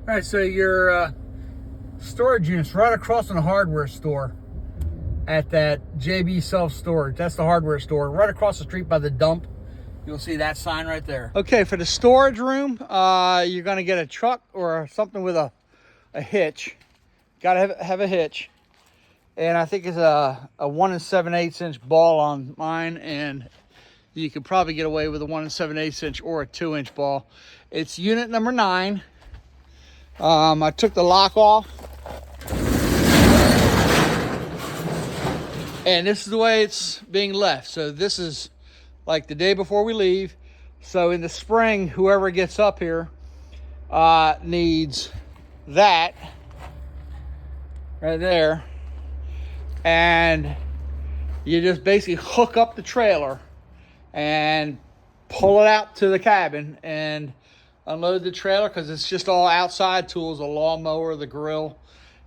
All right, so your storage unit's right across from the hardware store at that JB Self Storage. That's the hardware store right across the street by the dump. You'll see that sign right there. Okay, for the storage room, you're gonna get a truck or something with a hitch. Gotta have a hitch. And I think it's a 1 7/8 inch ball on mine, and you could probably get away with a 1 7/8 inch or a 2-inch ball. It's unit number 9. I took the lock off, and this is the way it's being left. So this is like the day before we leave. So in the spring, whoever gets up here needs that right there, and you just basically hook up the trailer and pull it out to the cabin and unload the trailer, because it's just all outside tools, a lawnmower, the grill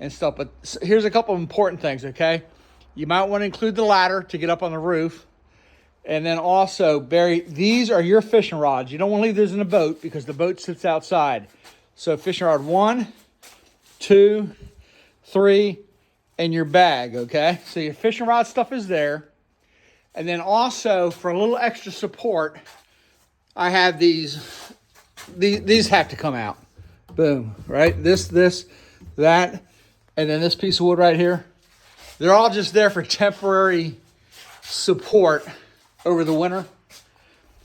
and stuff. But here's a couple of important things, okay? You might want to include the ladder to get up on the roof. And then also, Barry, these are your fishing rods. You don't want to leave those in the boat because the boat sits outside. So fishing rod 1, 2, 3, and your bag, okay? So your fishing rod stuff is there. And then also, for a little extra support, I have these have to come out. Boom, right? This, that, and then this piece of wood right here. They're all just there for temporary support over the winter.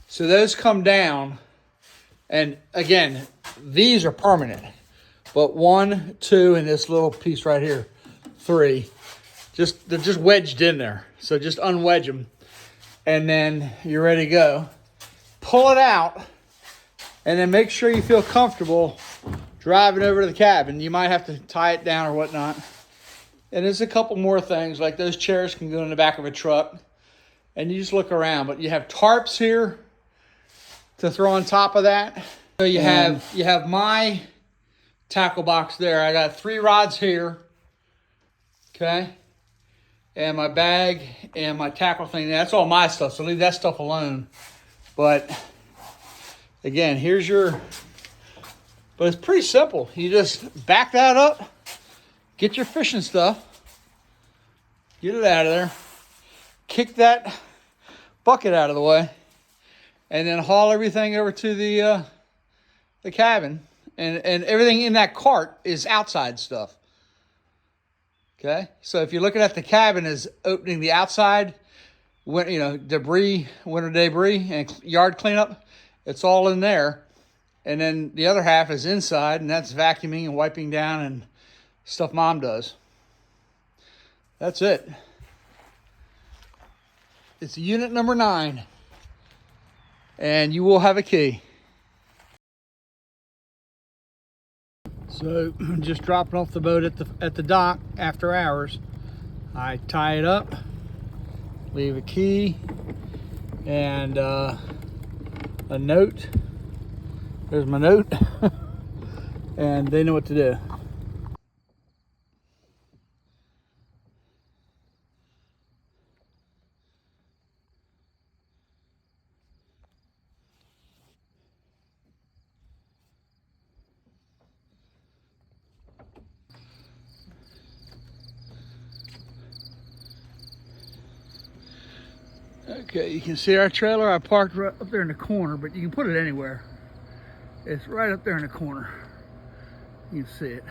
So those come down. And again, these are permanent. But 1, 2, and this little piece right here, 3. They're just wedged in there. So just unwedge them. And then you're ready to go. Pull it out. And then make sure you feel comfortable driving over to the cabin. You might have to tie it down or whatnot. And there's a couple more things, like those chairs can go in the back of a truck. And you just look around. But you have tarps here to throw on top of that. So you have my tackle box there. I got 3 rods here. Okay. And my bag and my tackle thing. That's all my stuff, so leave that stuff alone. But again, but it's pretty simple. You just back that up, get your fishing stuff, get it out of there, kick that bucket out of the way, and then haul everything over to the cabin. And everything in that cart is outside stuff. Okay, so if you're looking at the cabin as opening the outside, debris, winter debris, and yard cleanup, it's all in there. And then the other half is inside, and that's vacuuming and wiping down and stuff Mom does. That's it. It's unit number 9, and you will have a key. So just dropping off the boat at the dock after hours. I tie it up, leave a key, and a note. There's my note. And they know what to do. Okay, you can see our trailer. I parked right up there in the corner, but you can put it anywhere. It's right up there in the corner. You can see it.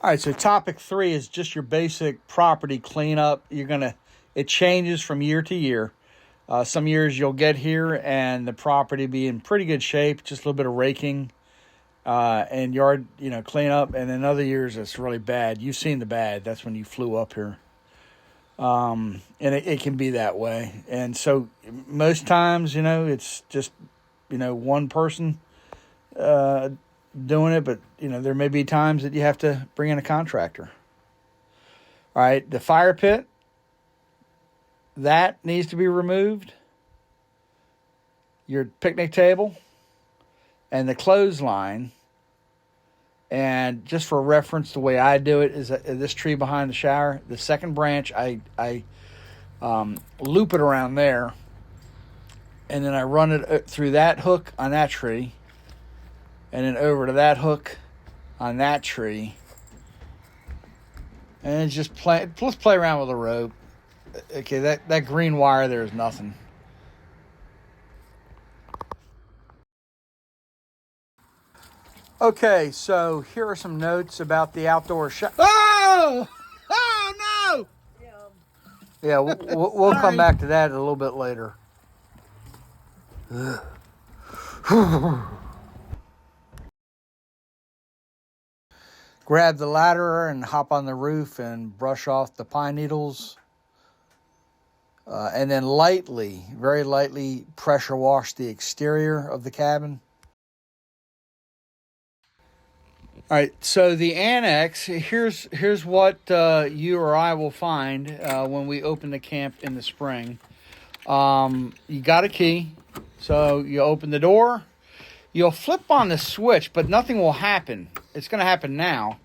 All right, so topic 3 is just your basic property cleanup. It changes from year to year. Some years you'll get here and the property be in pretty good shape, just a little bit of raking and yard, cleanup. And then other years it's really bad. You've seen the bad. That's when you flew up here. And it can be that way. And so most times, it's just, one person doing it, but there may be times that you have to bring in a contractor. All right, the fire pit, that needs to be removed. Your picnic table and the clothesline. And just for reference, the way I do it is this tree behind the shower, the second branch, I loop it around there and then I run it through that hook on that tree, and then over to that hook on that tree, and just let's play around with the rope. Okay, that green wire there is nothing. Okay, so here are some notes about the outdoor shower. Oh! Oh, no! Yeah, we'll come back to that a little bit later. Grab the ladder and hop on the roof and brush off the pine needles. And then lightly, very lightly, pressure wash the exterior of the cabin. All right, so the annex, here's what you or I will find when we open the camp in the spring. You got a key, so you open the door. You'll flip on the switch, but nothing will happen. It's going to happen now,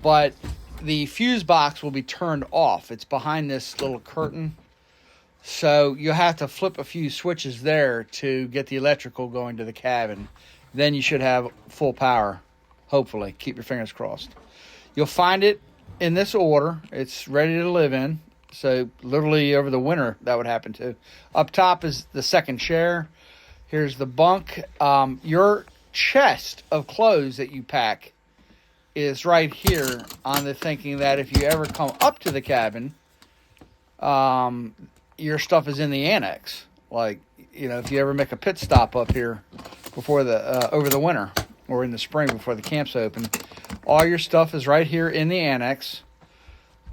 but the fuse box will be turned off. It's behind this little curtain. So you'll have to flip a few switches there to get the electrical going to the cabin. Then you should have full power. Hopefully, keep your fingers crossed. You'll find it in this order. It's ready to live in. So literally over the winter, that would happen too. Up top is the second chair. Here's the bunk. Your chest of clothes that you pack is right here on the thinking that if you ever come up to the cabin, your stuff is in the annex. Like, you know, if you ever make a pit stop up here before over the winter, or in the spring before the camp's open, all your stuff is right here in the annex.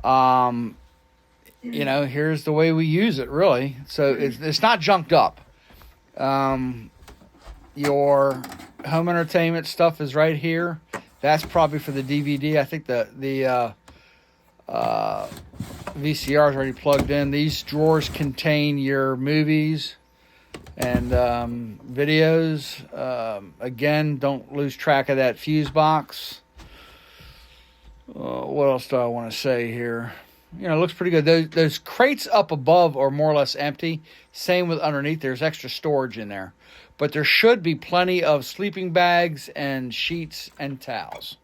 You know, here's the way we use it, really. So it's not junked up. Your home entertainment stuff is right here. That's probably for the DVD. I think the VCR is already plugged in. These drawers contain your movies and videos. Again, don't lose track of that fuse box. What else do I want to say here? You know, it looks pretty good. Those crates up above are more or less empty. Same with underneath. There's extra storage in there. But there should be plenty of sleeping bags and sheets and towels.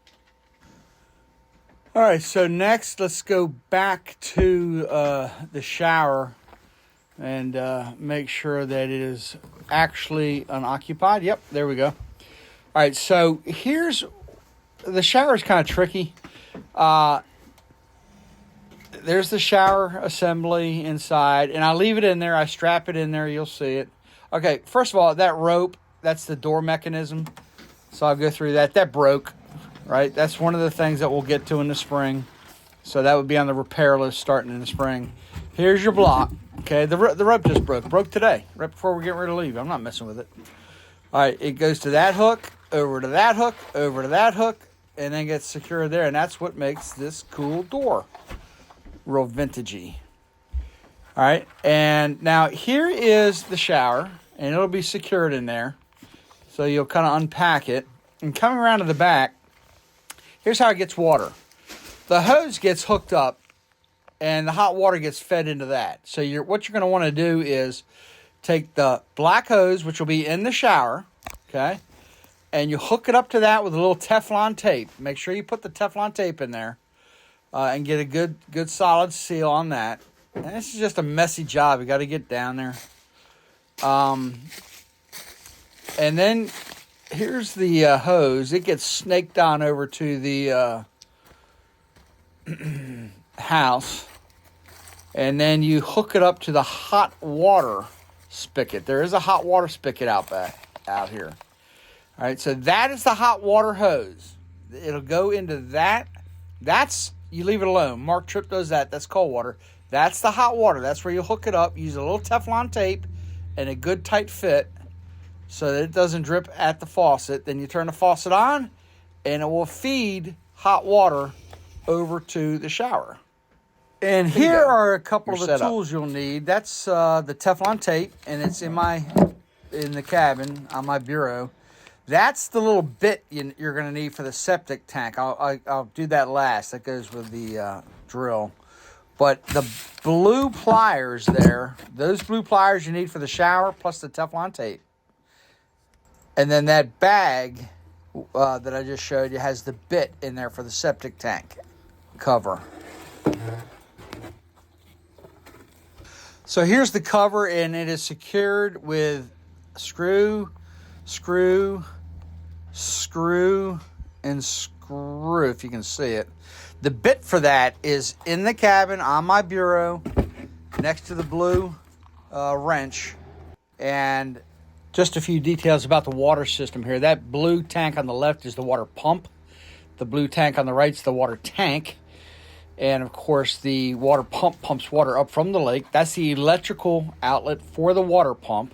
All right, so next let's go back to the shower and make sure that it is actually unoccupied. Yep, there we go. All right, so here's the shower is kind of tricky. There's the shower assembly inside, and I leave it in there. I strap it in there. You'll see it. Okay, first of all, that rope, that's the door mechanism. So I'll go through that. That broke, right? That's one of the things that we'll get to in the spring. So that would be on the repair list starting in the spring. Here's your block. Okay, the rope just broke today, right before we're getting ready to leave. I'm not messing with it. All right, it goes to that hook, over to that hook, over to that hook, and then gets secured there. And that's what makes this cool door real vintagey. All right, and now here is the shower, and it'll be secured in there. So you'll kind of unpack it. And coming around to the back, here's how it gets water. The hose gets hooked up, and the hot water gets fed into that. So what you're going to want to do is take the black hose, which will be in the shower, okay, and you hook it up to that with a little Teflon tape. Make sure you put the Teflon tape in there and get a good solid seal on that. And this is just a messy job. You got to get down there. And then here's the hose. It gets snaked on over to the house. And then you hook it up to the hot water spigot. There is a hot water spigot out here. All right, so that is the hot water hose. It'll go into that. You leave it alone. Mark Tripp does that. That's cold water. That's the hot water. That's where you hook it up. Use a little Teflon tape and a good tight fit so that it doesn't drip at the faucet. Then you turn the faucet on, and it will feed hot water over to the shower. And here are a couple of the tools you'll need. That's the Teflon tape, and it's in the cabin on my bureau. That's the little bit you're going to need for the septic tank. I'll do that last. That goes with the drill. But the blue pliers there, those blue pliers you need for the shower, plus the Teflon tape. And then that bag that I just showed you has the bit in there for the septic tank cover. So here's the cover, and it is secured with screw, screw, screw, and screw, if you can see it. The bit for that is in the cabin on my bureau next to the blue wrench. And just a few details about the water system here. That blue tank on the left is the water pump. The blue tank on the right is the water tank. And of course, the water pump pumps water up from the lake. That's the electrical outlet for the water pump.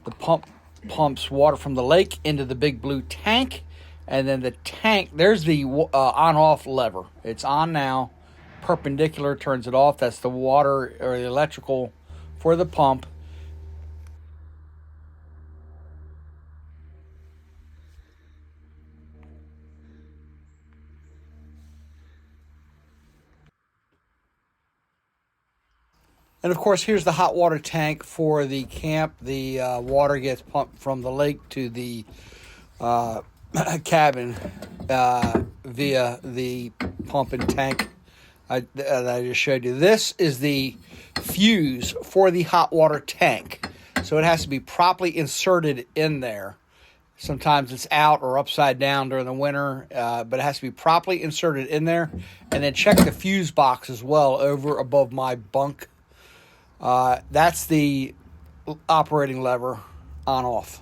The pump pumps water from the lake into the big blue tank. And then the tank, there's the on-off lever. It's on now, perpendicular, turns it off. That's the water or the electrical for the pump. And of course, here's the hot water tank for the camp. The water gets pumped from the lake to the cabin via the pump and tank that I just showed you. This is the fuse for the hot water tank. So it has to be properly inserted in there. Sometimes it's out or upside down during the winter, but it has to be properly inserted in there. And then check the fuse box as well over above my bunk. That's the operating lever on off.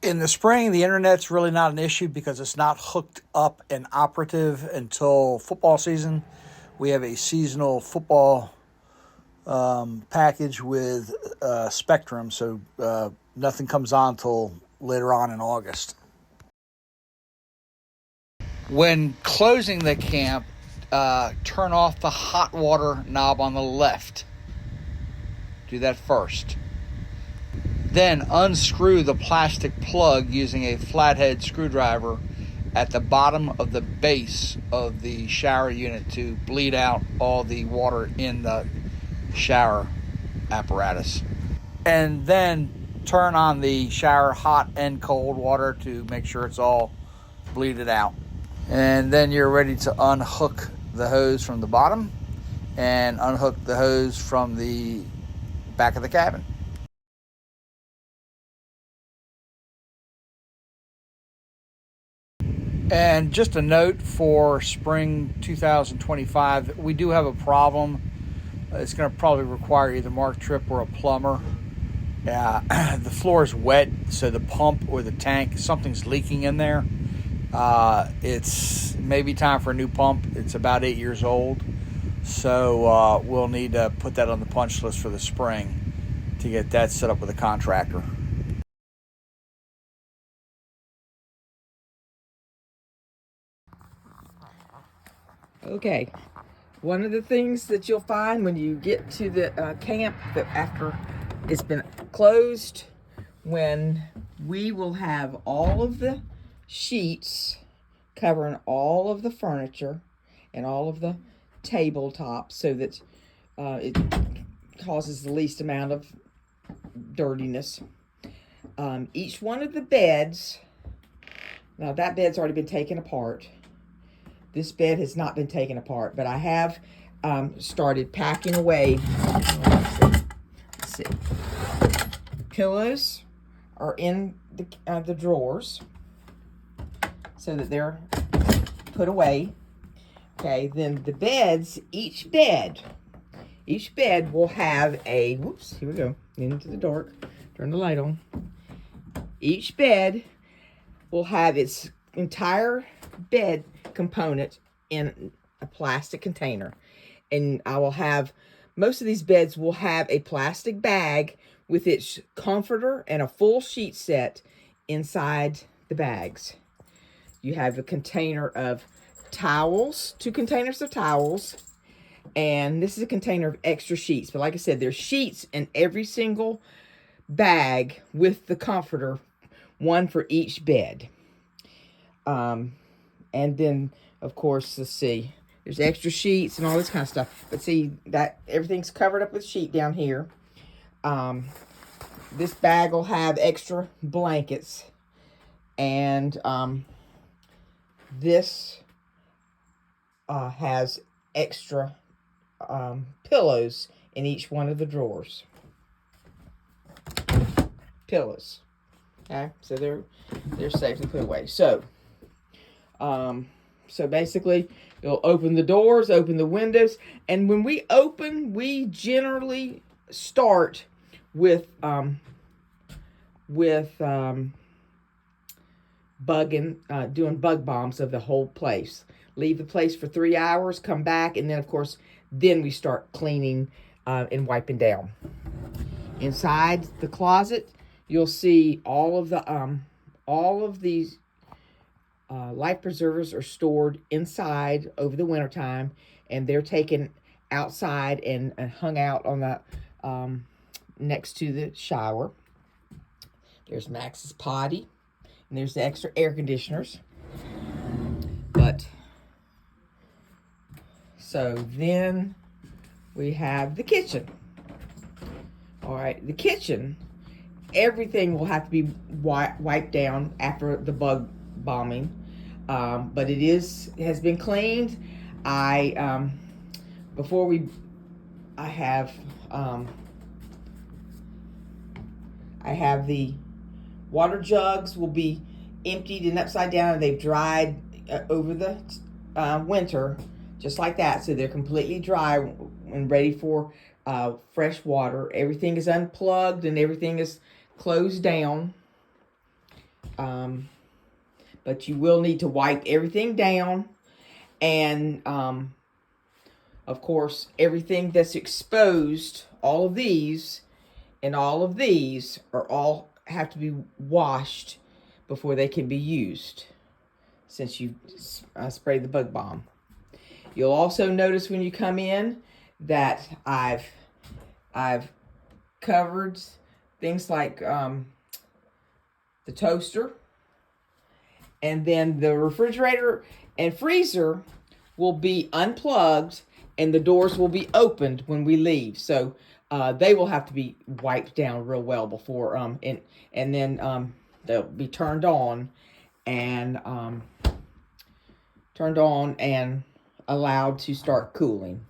In the spring, the internet's really not an issue because it's not hooked up and operative until football season. We have a seasonal football package with Spectrum, so nothing comes on until later on in August. When closing the camp, turn off the hot water knob on the left. Do that first. Then unscrew the plastic plug using a flathead screwdriver at the bottom of the base of the shower unit to bleed out all the water in the shower apparatus. And then turn on the shower hot and cold water to make sure it's all bleeded out. And then you're ready to unhook the hose from the bottom and unhook the hose from the back of the cabin. And just a note for spring 2025, we do have a problem. It's going to probably require either Mark Tripp or a plumber. The floor is wet, so the pump or the tank, something's leaking in there. It's maybe time for a new pump. It's about 8 years old. So we'll need to put that on the punch list for the spring to get that set up with a contractor. Okay, one of the things that you'll find when you get to the camp that after it's been closed, when we will have all of the sheets covering all of the furniture and all of the tabletops so that it causes the least amount of dirtiness. Each one of the beds, now that bed's already been taken apart. This bed has not been taken apart, but I have started packing away. Let's see. Pillows are in the drawers so that they're put away. Okay, then the beds, each bed will have a, whoops, here we go, into the dark, turn the light on. Each bed will have its entire bed component in a plastic container. And I will have, most of these beds will have a plastic bag with its comforter and a full sheet set inside the bags. You have a container of towels, 2 containers of towels, and this is a container of extra sheets. But like I said, there's sheets in every single bag with the comforter, one for each bed. And then, of course, let's see, there's extra sheets and all this kind of stuff. But see, that everything's covered up with sheet down here. This bag will have extra blankets. And this has extra pillows in each one of the drawers. Pillows. Okay, so they're safely put away. So basically, you'll open the doors, open the windows, and when we open, we generally start with doing bug bombs of the whole place. Leave the place for 3 hours, come back, and then of course, then we start cleaning and wiping down. Inside the closet, you'll see all of these life preservers are stored inside over the wintertime, and they're taken outside and hung out on the next to the shower. There's Max's potty, and there's the extra air conditioners. But so then we have the kitchen. All right, the kitchen, everything will have to be wiped down after the bug bombing, but it has been cleaned. I have the water jugs will be emptied and upside down, and they've dried over the winter, just like that. So they're completely dry and ready for fresh water. Everything is unplugged and everything is closed down. But you will need to wipe everything down. And, of course, everything that's exposed, all of these and all of these have to be washed before they can be used, since you sprayed the bug bomb. You'll also notice when you come in that I've covered things like the toaster, and then the refrigerator and freezer will be unplugged, and the doors will be opened when we leave. So they will have to be wiped down real well before and then they'll be turned on and allowed to start cooling.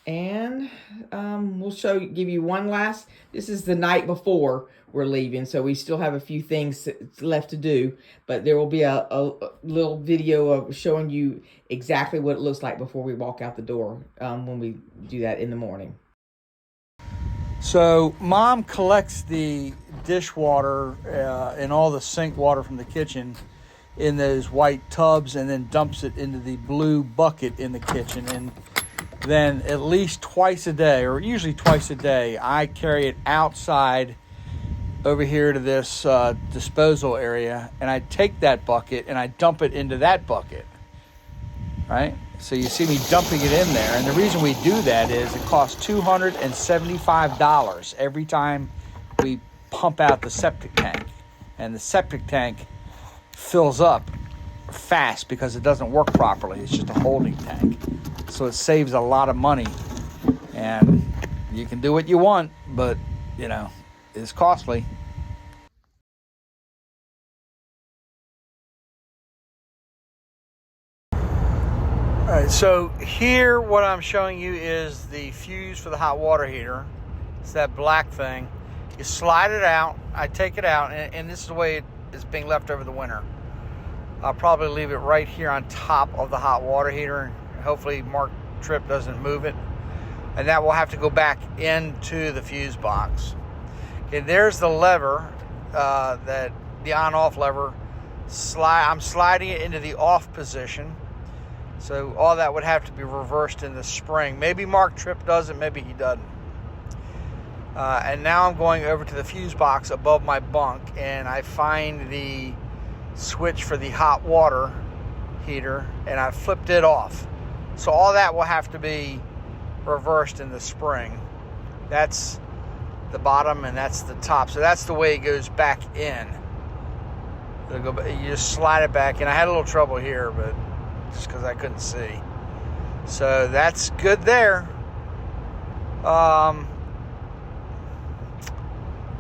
And we'll give you one last. This is the night before we're leaving, so we still have a few things left to do. But there will be a little video of showing you exactly what it looks like before we walk out the door when we do that in the morning. So Mom collects the dishwater and all the sink water from the kitchen in those white tubs, and then dumps it into the blue bucket in the kitchen. And then at least twice a day, or usually twice a day, I carry it outside over here to this disposal area, and I take that bucket and I dump it into that bucket, right? So you see me dumping it in there, and the reason we do that is it costs $275 every time we pump out the septic tank, and the septic tank fills up fast because it doesn't work properly. It's just a holding tank. So it saves a lot of money, and you can do what you want, but it's costly. All right, so here what I'm showing you is the fuse for the hot water heater. It's that black thing. You slide it out, I take it out, and this is the way it is being left over the winter. I'll probably leave it right here on top of the hot water heater. Hopefully Mark Tripp doesn't move it. And that will have to go back into the fuse box. Okay, there's the lever, the on-off lever. I'm sliding it into the off position. So all that would have to be reversed in the spring. Maybe Mark Tripp does it, maybe he doesn't. And now I'm going over to the fuse box above my bunk, and I find the switch for the hot water heater, and I flipped it off. So all that will have to be reversed in the spring. That's the bottom and that's the top. So that's the way it goes back in. It'll go. You just slide it back, and I had a little trouble here, but just because I couldn't see. So that's good there.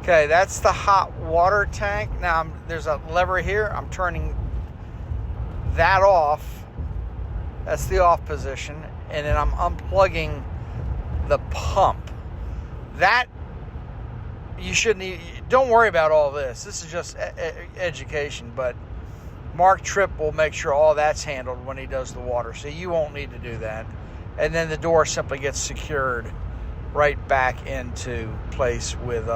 Okay, that's the hot water tank. Now there's a lever here. I'm turning that off. That's the off position, and then I'm unplugging the pump. That you shouldn't even, don't worry about all this. This is just education, but Mark Tripp will make sure all that's handled when he does the water, so you won't need to do that. And then the door simply gets secured right back into place with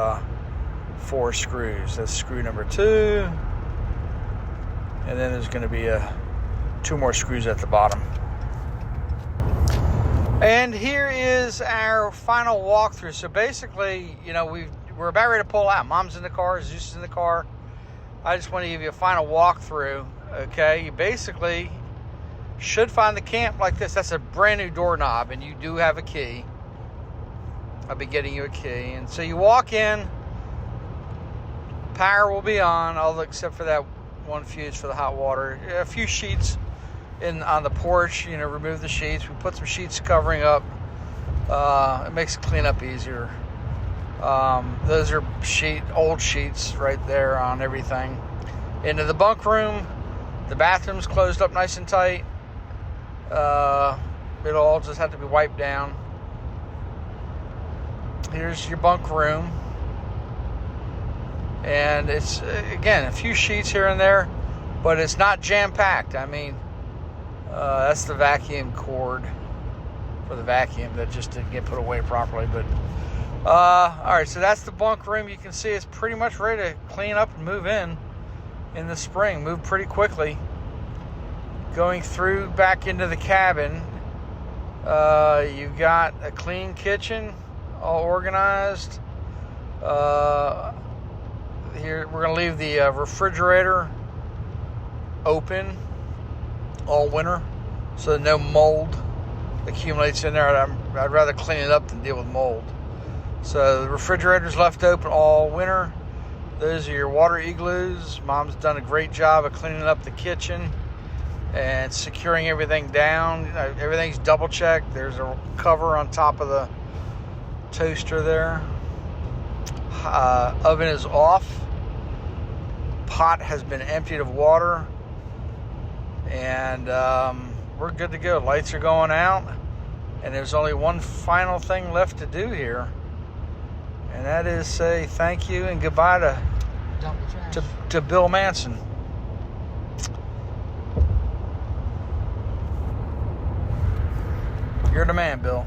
4 screws. That's screw number 2, and then there's going to be 2 more screws at the bottom. And here is our final walkthrough. So basically, you know, we're about ready to pull out. Mom's in the car, Zeus is in the car. I just want to give you a final walkthrough. Okay, you basically should find the camp like this. That's a brand new doorknob, and you do have a key. I'll be getting you a key. And so you walk in, power will be on, all except for that one fuse for the hot water. A few sheets on the porch, you know, remove the sheets. We put some sheets covering up. It makes cleanup easier. Those are old sheets right there on everything. Into the bunk room. The bathroom's closed up nice and tight. It'll all just have to be wiped down. Here's your bunk room. And it's, again, a few sheets here and there, but it's not jam-packed. I mean, that's the vacuum cord for the vacuum that just didn't get put away properly. But all right, so that's the bunk room. You can see it's pretty much ready to clean up and move in the spring. Move pretty quickly. Going through back into the cabin, you've got a clean kitchen, all organized. Here we're going to leave the refrigerator open all winter so that no mold accumulates in there. I'd rather clean it up than deal with mold. So the refrigerator's left open all winter. Those are your water igloos. Mom's done a great job of cleaning up the kitchen and securing everything down. Everything's double checked. There's a cover on top of the toaster there. Oven is off. Pot has been emptied of water. And we're good to go. Lights are going out. And there's only one final thing left to do here. And that is say thank you and goodbye to Bill Manson. You're the man, Bill.